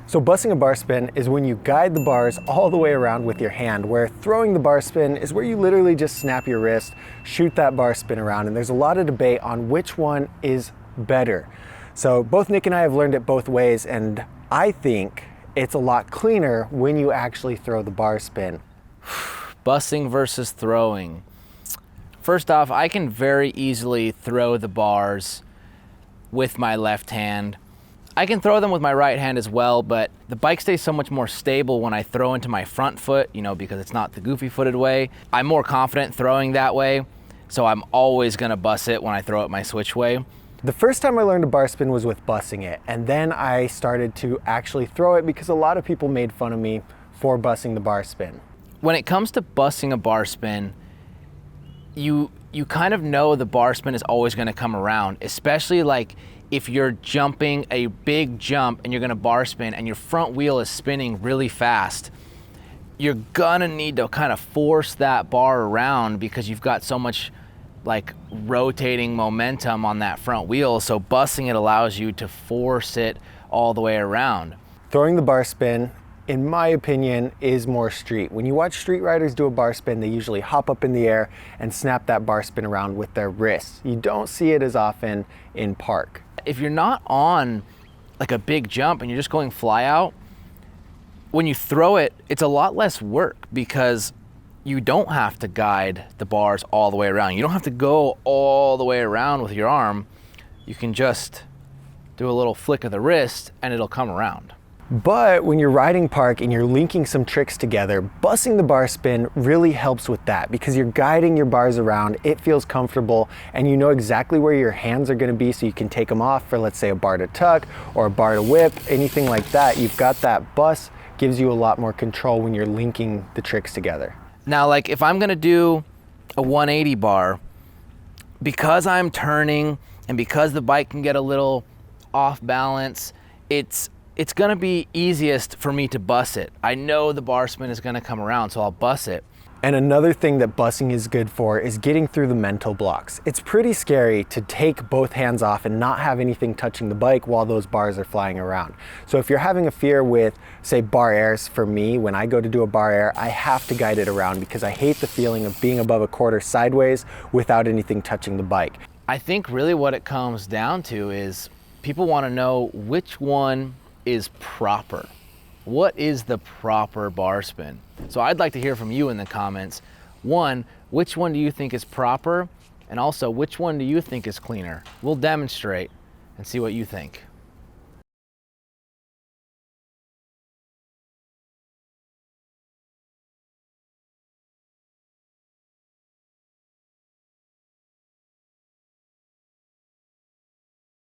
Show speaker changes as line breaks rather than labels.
So bussing a bar spin is when you guide the bars all the way around with your hand, where throwing the bar spin is where you literally just snap your wrist, shoot that bar spin around, and there's a lot of debate on which one is better. So both Nick and I have learned it both ways, and I think it's a lot cleaner when you actually throw the bar spin.
Bussing versus throwing. First off, I can very easily throw the bars with my left hand. I can throw them with my right hand as well, but the bike stays so much more stable when I throw into my front foot, because it's not the goofy footed way. I'm more confident throwing that way, so I'm always gonna bus it when I throw it my switch way.
The first time I learned a bar spin was with bussing it, and then I started to actually throw it because a lot of people made fun of me for bussing the bar spin.
When it comes to bussing a bar spin, you kind of know the bar spin is always gonna come around, especially like if you're jumping a big jump and you're gonna bar spin and your front wheel is spinning really fast, you're gonna need to kind of force that bar around because you've got so much like rotating momentum on that front wheel. So bussing it allows you to force it all the way around.
Throwing the bar spin, in my opinion, is more street. When you watch street riders do a bar spin, they usually hop up in the air and snap that bar spin around with their wrists. You don't see it as often in park.
If you're not on like a big jump and you're just going fly out, when you throw it, it's a lot less work because you don't have to guide the bars all the way around. You don't have to go all the way around with your arm. You can just do a little flick of the wrist and it'll come around.
But when you're riding park and you're linking some tricks together, bussing the bar spin really helps with that because you're guiding your bars around, it feels comfortable, and you know exactly where your hands are gonna be so you can take them off for, let's say, a bar to tuck or a bar to whip, anything like that. You've got that bus, gives you a lot more control when you're linking the tricks together.
Now, like if I'm gonna do a 180 bar, because I'm turning and because the bike can get a little off balance, it's gonna be easiest for me to bus it. I know the bar spin is gonna come around, so I'll bus it.
And another thing that bussing is good for is getting through the mental blocks. It's pretty scary to take both hands off and not have anything touching the bike while those bars are flying around. So if you're having a fear with, say, bar airs, for me, when I go to do a bar air, I have to guide it around because I hate the feeling of being above a quarter sideways without anything touching the bike.
I think really what it comes down to is people wanna know which one is proper. What is the proper bar spin? So I'd like to hear from you in the comments. One, which one do you think is proper? And also, which one do you think is cleaner? We'll demonstrate and see what you think.